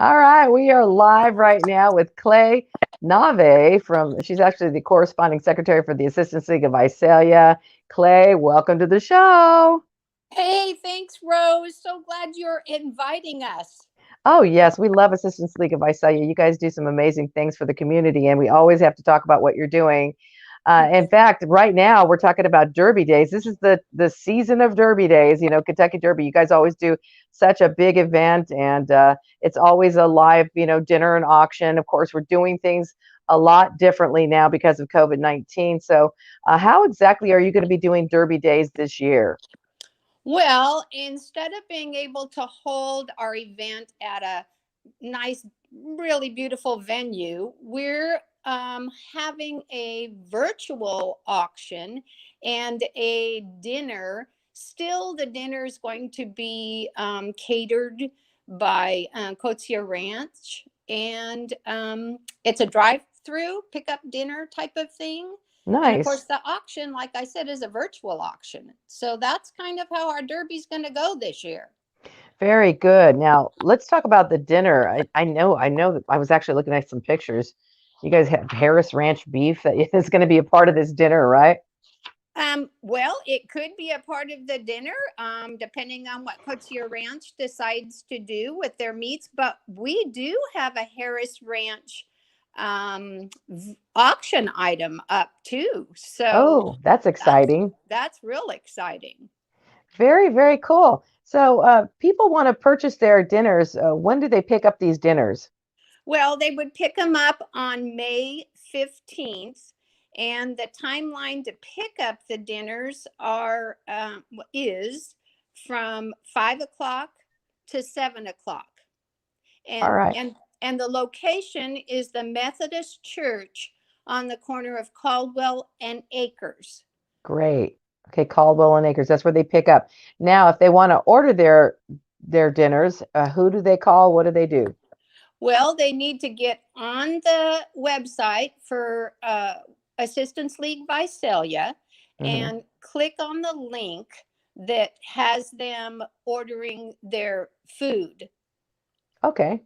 All right, we are live right now with Clay Nave she's actually the corresponding secretary for the Assistance League of Visalia. Clay, welcome to the show. Hey, thanks, Rose. So glad you're inviting us. Oh, yes, we love Assistance League of Visalia. You guys do some amazing things for the community, and we always have to talk about what you're doing. In fact, right now we're talking about Derby Days. This is the season of Derby Days. You know, Kentucky Derby. You guys always do such a big event, and it's always a live, dinner and auction. Of course, we're doing things a lot differently now because of COVID-19. So, how exactly are you going to be doing Derby Days this year? Well, instead of being able to hold our event at a nice, really beautiful venue, we're having a virtual auction and a dinner. Still, the dinner is going to be catered by Cotia Ranch, and it's a drive-through pickup dinner type of thing. And of course, Nice. the auction, like I said, is a virtual auction. So that's kind of how our derby's going to go this year. Very good. Now, let's talk about the dinner. I know that I was actually looking at some pictures. You guys have Harris Ranch beef that is going to be a part of this dinner, right? Well, it could be a part of the dinner, depending on what Cotier Ranch decides to do with their meats. But we do have a Harris Ranch auction item up too. So Oh, that's that's exciting. that's real exciting. Very, very cool. So, people want to purchase their dinners. When do they pick up these dinners? Well, they would pick them up on May 15th, and the timeline to pick up the dinners is from 5 o'clock to 7 o'clock, All and right. and and the location is the Methodist Church on the corner of Caldwell and Acres. Great. Okay, Caldwell and Acres. That's where they pick up. Now, if they want to order their dinners, who do they call? What do they do? Well, they need to get on the website for Assistance League Visalia Hmm. and click on the link that has them ordering their food. Okay,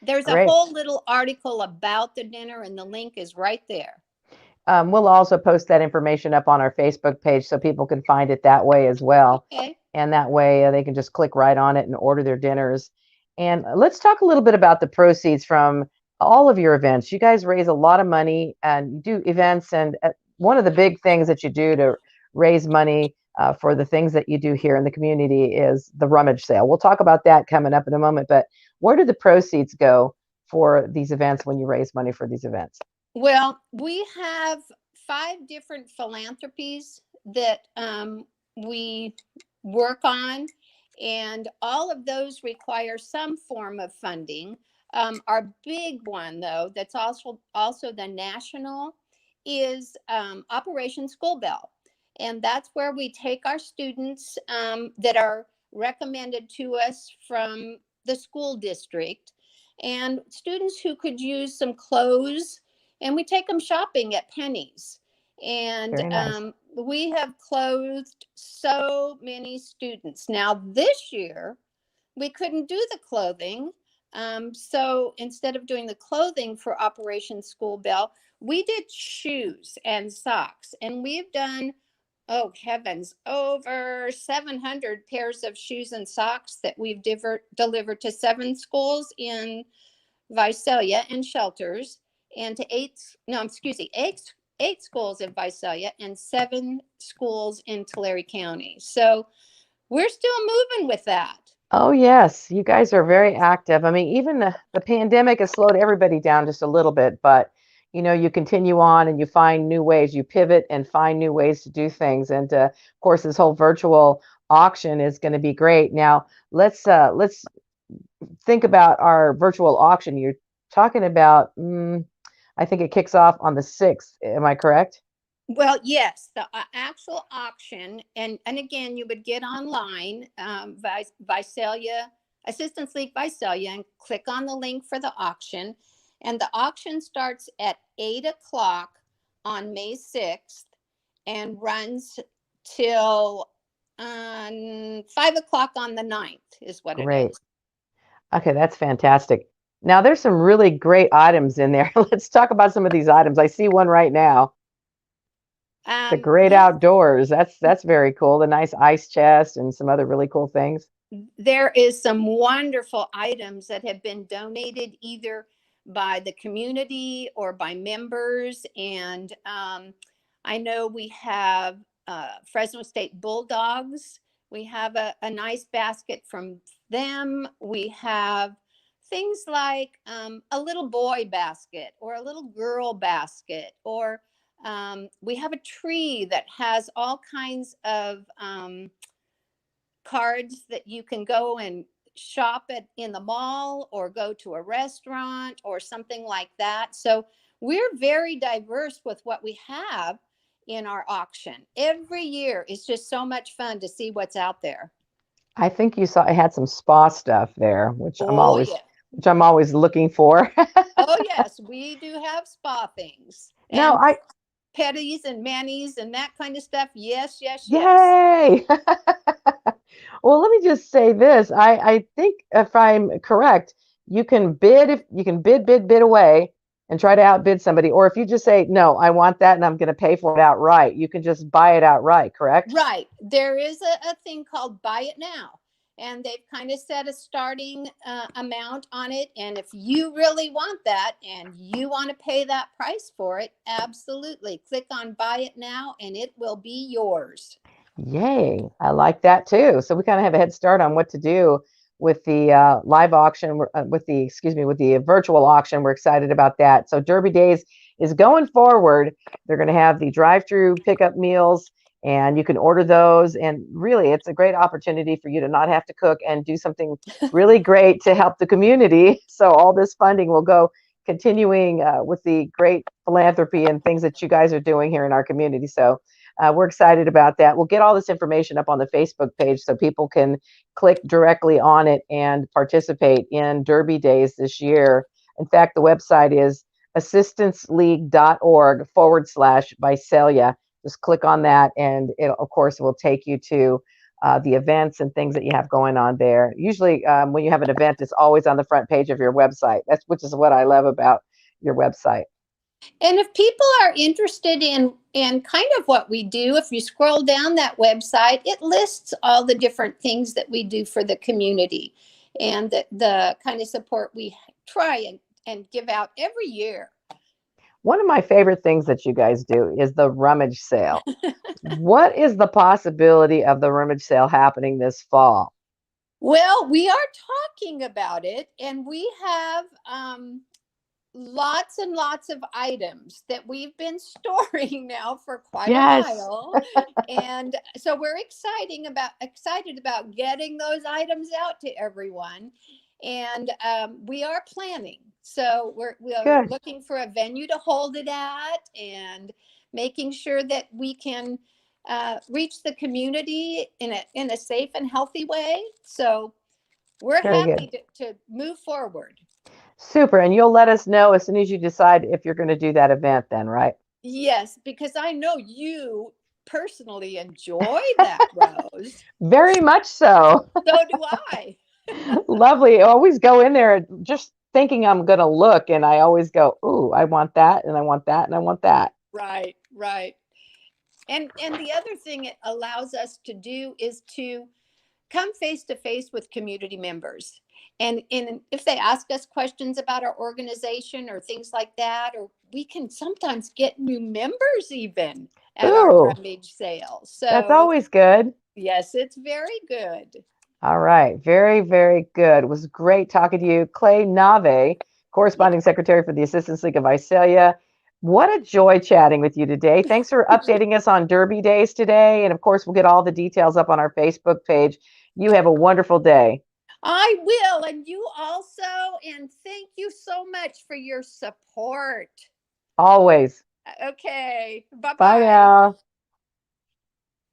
There's a great. whole little article about the dinner, and the link is right there. We'll also post that information up on our Facebook page so people can find it that way as well. Okay. And that way they can just click right on it and order their dinners. And let's talk a little bit about the proceeds from all of your events. You guys raise a lot of money and you do events. And one of the big things that you do to raise money for the things that you do here in the community is the rummage sale. We'll talk about that coming up in a moment. But where do the proceeds go for these events when you raise money for these events? Well, we have 5 different philanthropies that we work on, and all of those require some form of funding. Our big one, though, that's also the national, is Operation School Bell, and that's where we take our students that are recommended to us from the school district, and students who could use some clothes, and we take them shopping at Penny's. And Very nice. we have clothed so many students. Now, this year, we couldn't do the clothing. So instead of doing the clothing for Operation School Bell, we did shoes and socks. And we've done, oh heavens, over 700 pairs of shoes and socks that we've delivered to 7 schools in Visalia and shelters, and to no, excuse me, eight schools in Visalia and 7 schools in Tulare County. So we're still moving with that. Oh, yes, you guys are very active. I mean, even the pandemic has slowed everybody down just a little bit, but you continue on and you find new ways, you pivot and find new ways to do things. And of course, this whole virtual auction is going to be great. Now, let's think about our virtual auction. You're talking about, I think it kicks off on the 6th. Am I correct? Well, yes, the actual auction, and again, you would get online, Visalia, Assistance League Visalia, and click on the link for the auction. And the auction starts at 8 o'clock on May 6th and runs till 5 o'clock on the 9th, is what it Great. is. Okay, that's fantastic. Now there's some really great items in there. Let's talk about some of these items. I see one right now. The great Yeah, outdoors. That's very cool. The nice ice chest and some other really cool things. there is some wonderful items that have been donated either by the community or by members. And I know we have Fresno State Bulldogs. We have a nice basket from them. We have things like a little boy basket or a little girl basket, or we have a tree that has all kinds of cards that you can go and shop at in the mall or go to a restaurant or something like that. So we're very diverse with what we have in our auction. Every year it's just so much fun to see what's out there. I think you saw I had some spa stuff there, Oh yeah. which I'm always looking for. Oh yes, we do have spa things No, and I petties and manis and that kind of stuff. Yes, yes, yes. yay. Well, let me just say this. I think if I'm correct, you can bid if you can bid away and try to outbid somebody. Or if you just say, no, I want that and I'm going to pay for it outright, you can just buy it outright, correct? Right. There is a thing called buy it now. And they've kind of set a starting amount on it. And if you really want that and you want to pay that price for it, absolutely click on buy it now and it will be yours. Yay. I like that too. So we kind of have a head start on what to do with the live auction, with the, excuse me, with the virtual auction. We're excited about that. So Derby Days is going forward. They're going to have the drive-through pickup meals and you can order those. And really, it's a great opportunity for you to not have to cook and do something really great to help the community. So all this funding will go continuing with the great philanthropy and things that you guys are doing here in our community. So we're excited about that. We'll get all this information up on the Facebook page so people can click directly on it and participate in Derby Days this year. In fact, the website is assistanceleague.org/Visalia. Just click on that, and it, of course, will take you to the events and things that you have going on there. Usually, when you have an event, it's always on the front page of your website. That's which is what I love about your website. And if people are interested in kind of what we do, if you scroll down that website, it lists all the different things that we do for the community and the kind of support we try and give out every year. One of my favorite things that you guys do is the rummage sale. What is the possibility of the rummage sale happening this fall? Well, we are talking about it, and we have lots and lots of items that we've been storing now for quite a Yes. while. And so we're excited about getting those items out to everyone. And we are planning. So we're Good. looking for a venue to hold it at and making sure that we can reach the community in a safe and healthy way. So we're Very good. happy to move forward. Super. And you'll let us know as soon as you decide if you're going to do that event then, right? Yes, because I know you personally enjoy that, Rose. Very much so. So do I. Lovely. I always go in there just thinking I'm going to look, and I always go, ooh, I want that, and I want that, and I want that. Right, right. And the other thing it allows us to do is to come face to face with community members. And if they ask us questions about our organization or things like that, or we can sometimes get new members even at our Ooh, rummage sale. that's So always good. yes, it's very good. All right. Very, very good. It was great talking to you. Clay Nave, Yeah. corresponding secretary for the Assistance League of Visalia. What a joy chatting with you today. Thanks for updating us on Derby Days today. And of course, we'll get all the details up on our Facebook page. You have a wonderful day. I will, and you also. And thank you so much for your support. Always. Okay, bye Bye bye. now.